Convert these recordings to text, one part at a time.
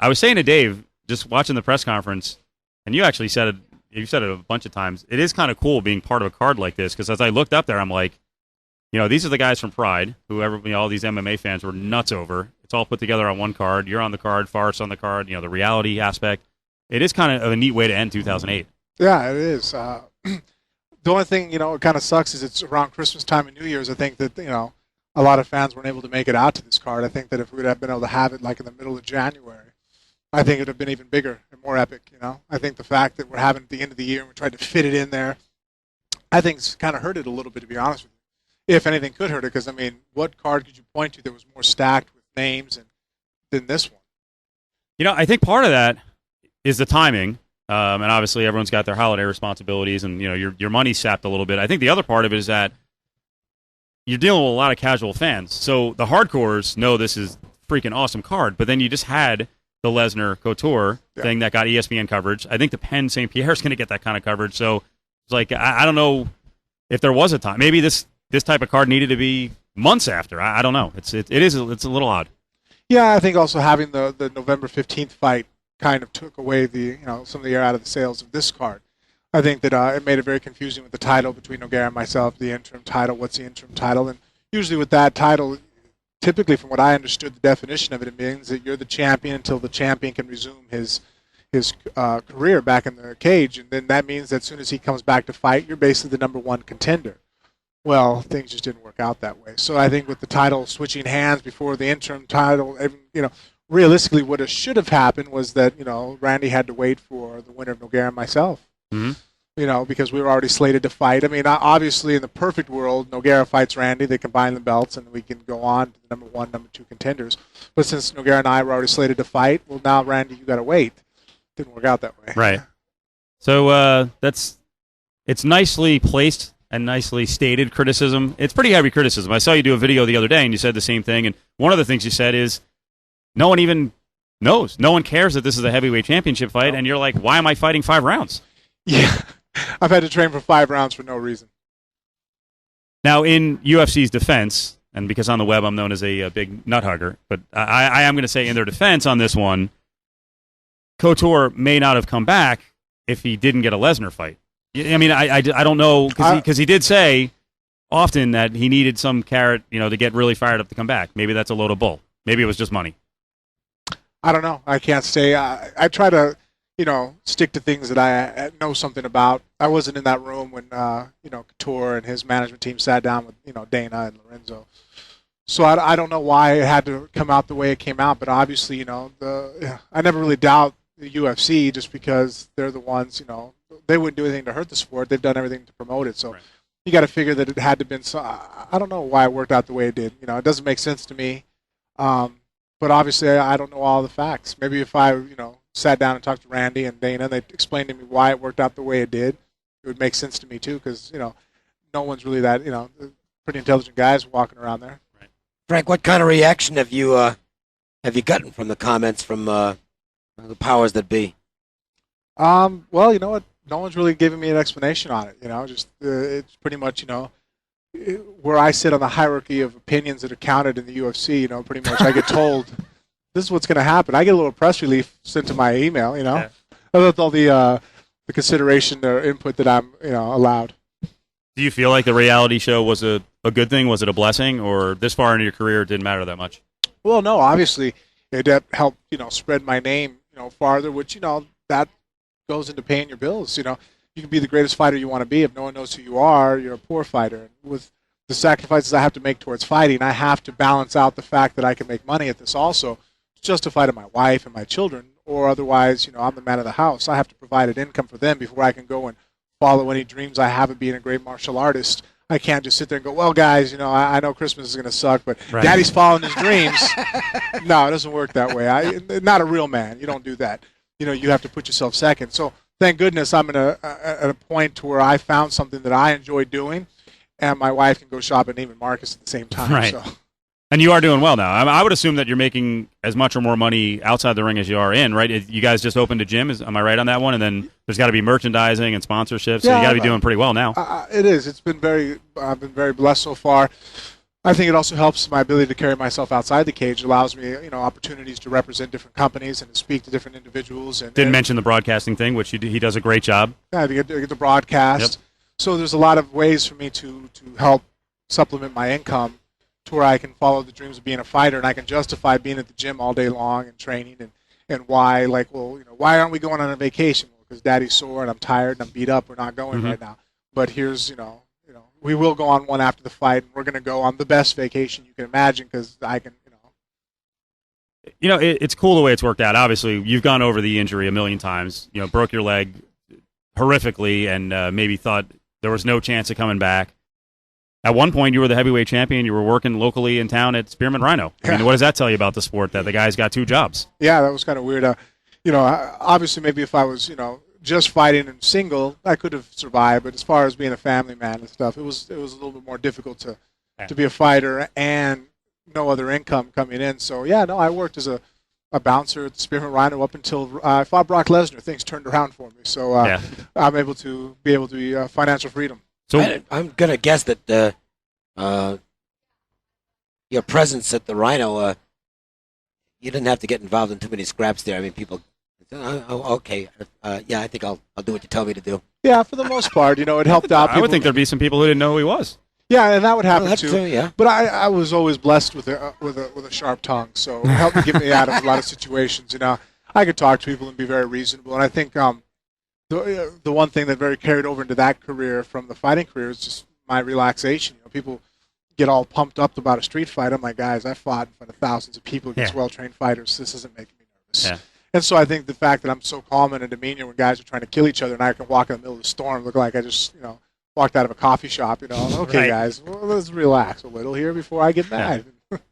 I was saying to Dave, just watching the press conference, and you actually said it. You said it a bunch of times. It is kind of cool being part of a card like this because as I looked up there, I'm like, these are the guys from Pride who all these MMA fans were nuts over. It's all put together on one card. You're on the card, Forrest's on the card. The reality aspect. It is kind of a neat way to end 2008. Yeah, it is. The only thing it kind of sucks is it's around Christmas time and New Year's. I think that a lot of fans weren't able to make it out to this card. I think that if we would have been able to have it like in the middle of January, I think it would have been even bigger and more epic, I think the fact that we're having it at the end of the year and we're trying to fit it in there, I think it's kind of hurt it a little bit, to be honest with you. If anything could hurt it, because, what card could you point to that was more stacked with names than this one? I think part of that is the timing, and obviously everyone's got their holiday responsibilities and, your money's sapped a little bit. I think the other part of it is that you're dealing with a lot of casual fans. So the hardcores know this is freaking awesome card, but then you just had the Lesnar Couture thing that got ESPN coverage. I think the Penn St. Pierre is going to get that kind of coverage. So it's like I don't know if there was a time. Maybe this type of card needed to be months after. I don't know. It's a little odd. Yeah, I think also having the November 15th fight kind of took away some of the air out of the sails of this card. I think that it made it very confusing with the title between Nogueira and myself. The interim title. What's the interim title? And usually with that title, typically, from what I understood, the definition of it means that you're the champion until the champion can resume his career back in the cage, and then that means that as soon as he comes back to fight, you're basically the number one contender. Well, things just didn't work out that way. So I think with the title switching hands before the interim title, realistically, what it should have happened was that Randy had to wait for the winner of Nogueira and myself. Mm-hmm. Because we were already slated to fight. Obviously, in the perfect world, Nogueira fights Randy. They combine the belts, and we can go on to the number one, number two contenders. But since Nogueira and I were already slated to fight, well, now, Randy, you got to wait. Didn't work out that way. Right. So it's nicely placed and nicely stated criticism. It's pretty heavy criticism. I saw you do a video the other day, and you said the same thing. And one of the things you said is no one even knows. No one cares that this is a heavyweight championship fight, and you're like, why am I fighting 5 rounds? Yeah. I've had to train for 5 rounds for no reason. Now, in UFC's defense, and because on the web I'm known as a big nut hugger, but I am going to say in their defense on this one, Couture may not have come back if he didn't get a Lesnar fight. I don't know, because he did say often that he needed some carrot, to get really fired up to come back. Maybe that's a load of bull. Maybe it was just money. I don't know. I can't say. I try to stick to things that I know something about. I wasn't in that room when, Couture and his management team sat down with, Dana and Lorenzo. So I don't know why it had to come out the way it came out, but obviously, I never really doubt the UFC just because they're the ones, they wouldn't do anything to hurt the sport. They've done everything to promote it. So right. You got to figure that it had to have been so. I don't know why it worked out the way it did. It doesn't make sense to me. But obviously, I don't know all the facts. Maybe if I, sat down and talked to Randy and Dana, and they explained to me why it worked out the way it did, it would make sense to me too, because no one's really that pretty intelligent guys walking around there. Right. Frank, what kind of reaction have you gotten from the comments from the powers that be? Well, you know what? No one's really giving me an explanation on it. Just it's pretty much where I sit on the hierarchy of opinions that are counted in the UFC. Pretty much I get told. This is what's going to happen. I get a little press release sent to my email, with all the consideration or input that I'm, allowed. Do you feel like the reality show was a good thing? Was it a blessing? Or this far into your career, it didn't matter that much? Well, no, obviously it helped, spread my name, farther, which, that goes into paying your bills. You can be the greatest fighter you want to be. If no one knows who you are, you're a poor fighter. And with the sacrifices I have to make towards fighting, I have to balance out the fact that I can make money at this also. Justify to my wife and my children, or otherwise, I'm the man of the house. I have to provide an income for them before I can go and follow any dreams I have of being a great martial artist. I can't just sit there and go, well, guys, I know Christmas is going to suck, but right. Daddy's following his dreams. No, it doesn't work that way. Not a real man. You don't do that. You have to put yourself second. So thank goodness I'm at a point to where I found something that I enjoy doing, and my wife can go shop at Neiman Marcus at the same time. Right. So. And you are doing well now. I would assume that you're making as much or more money outside the ring as you are in, right? You guys just opened a gym. Am I right on that one? And then there's got to be merchandising and sponsorships. So you got to be doing pretty well now. It is. I've been very blessed so far. I think it also helps my ability to carry myself outside the cage. It allows me, opportunities to represent different companies and to speak to different individuals. And Didn't mention the broadcasting thing, which he does a great job. Yeah, to get the broadcast. Yep. So there's a lot of ways for me to help supplement my income to where I can follow the dreams of being a fighter, and I can justify being at the gym all day long and training, and why, why aren't we going on a vacation? Well, because Daddy's sore and I'm tired and I'm beat up. We're not going right now. But here's, we will go on one after the fight, and we're going to go on the best vacation you can imagine because I can, it's cool the way it's worked out. Obviously, you've gone over the injury a million times. Broke your leg horrifically, and maybe thought there was no chance of coming back. At one point, you were the heavyweight champion. You were working locally in town at Spearman Rhino. I mean, what does that tell you about the sport, that the guy's got 2 jobs? Yeah, that was kind of weird. Obviously, maybe if I was, just fighting and single, I could have survived. But as far as being a family man and stuff, it was a little bit more difficult to be a fighter and no other income coming in. So, I worked as a bouncer at the Spearman Rhino up until I fought Brock Lesnar. Things turned around for me. So I'm able to be financial freedom. So I'm going to guess that your presence at the Rhino, you didn't have to get involved in too many scraps there. I mean, people, okay, I think I'll do what you tell me to do. Yeah, for the most part, it helped out. I would think there'd be some people who didn't know who he was. Yeah, and that would happen too. Yeah. But I was always blessed with a sharp tongue, so it helped get me out of a lot of situations. I could talk to people and be very reasonable, and I think the one thing that very carried over into that career from the fighting career is just my relaxation. People get all pumped up about a street fight. I'm like, guys, I fought in front of thousands of people against well-trained fighters. This isn't making me nervous. Yeah. And so I think the fact that I'm so calm in a demeanor when guys are trying to kill each other and I can walk in the middle of the storm, look like I just, walked out of a coffee shop, Okay, guys, let's relax a little here before I get mad.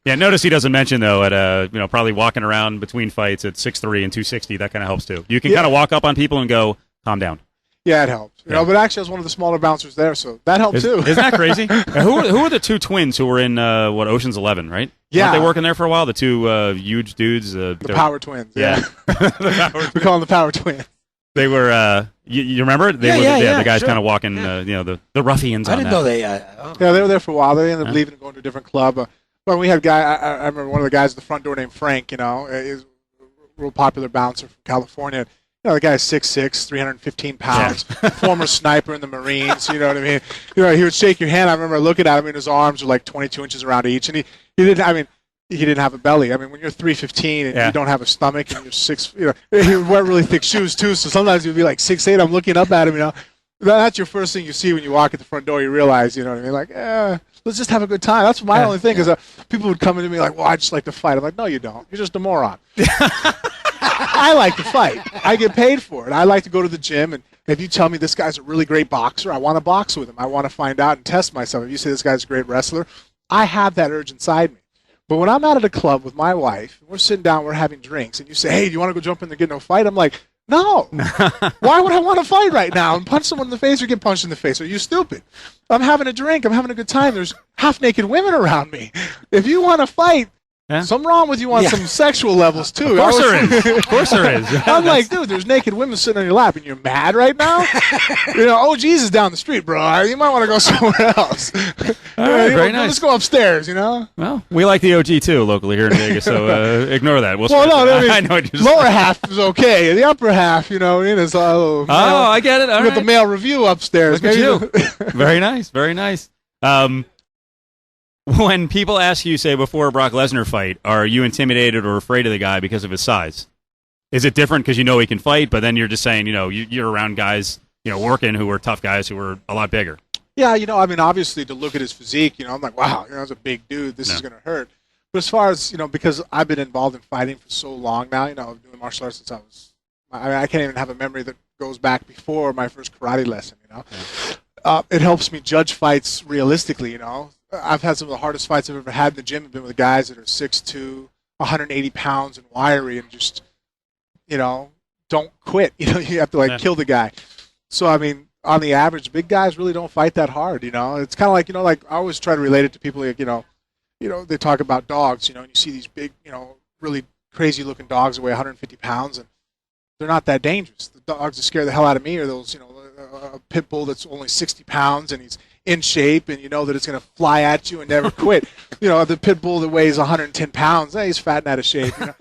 Yeah, notice he doesn't mention, though, at probably walking around between fights at 6'3" and 260, that kind of helps, too. You can kind of walk up on people and go, calm down. Yeah, it helps. But actually, I was one of the smaller bouncers there, so that helped, too. Isn't that crazy? Who are the 2 twins who were in, Ocean's 11, right? Yeah. Weren't they working there for a while, the 2 huge dudes? The Power Twins. Yeah. We call them the Power Twins. They were, you remember? The guys kind of walking, the ruffians I on didn't that. know they... Yeah, they were there for a while. They ended up leaving and going to a different club. But we had a guy, I remember one of the guys at the front door named Frank, he's a real popular bouncer from California. The guy's 6'6", 315 pounds, former sniper in the Marines, you know what I mean? He would shake your hand. I remember looking at him, and his arms were like 22 inches around each. And he didn't have a belly. I mean, when you're 315 and you don't have a stomach and you're 6, he wear really thick shoes too. So sometimes he'd be like 6'8". I'm looking up at him, That's your first thing you see when you walk at the front door. You realize, you know what I mean? Like, let's just have a good time. That's my only thing is people would come into me like, well, I just like to fight. I'm like, no, you don't. You're just a moron. I like to fight. I get paid for it. I like to go to the gym, and if you tell me this guy's a really great boxer, I want to box with him. I want to find out and test myself. If you say this guy's a great wrestler, I have that urge inside me. But when I'm out at a club with my wife, we're sitting down, we're having drinks, and you say, hey, do you want to go jump in there and get in a fight? I'm like, no. Why would I want to fight right now and punch someone in the face or get punched in the face? Are you stupid? I'm having a drink. I'm having a good time. There's half-naked women around me. If you want to fight, something wrong with you on some sexual levels, too. Of course there is. Of course there is. I'm like, dude, there's naked women sitting on your lap, and you're mad right now? OG's is down the street, bro. You might want to go somewhere else. All right, very nice. Let's go upstairs, Well, we like the OG, too, locally here in Vegas, so ignore that. I know lower half is okay. The upper half, is I get it. All right. With the male review upstairs. Look at you. Very nice, very nice. When people ask you, say, before a Brock Lesnar fight, are you intimidated or afraid of the guy because of his size? Is it different because he can fight, but then you're just saying, you're around guys, working who are tough guys who are a lot bigger? Yeah, obviously to look at his physique, I'm like, wow, that's a big dude. This is going to hurt. But as far as, because I've been involved in fighting for so long now, doing martial arts since I can't even have a memory that goes back before my first karate lesson, It helps me judge fights realistically, I've had some of the hardest fights I've ever had in the gym. I've been with guys that are 6'2", 180 pounds and wiry and just, don't quit. You have to, kill the guy. So, on the average, big guys really don't fight that hard, It's kind of like, I always try to relate it to people like, they talk about dogs, and you see these big, really crazy-looking dogs that weigh 150 pounds, and they're not that dangerous. The dogs that scare the hell out of me are those, a pit bull that's only 60 pounds, and in shape and you know that it's going to fly at you and never quit. You know, the pit bull that weighs 110 pounds, he's fat and out of shape. You know?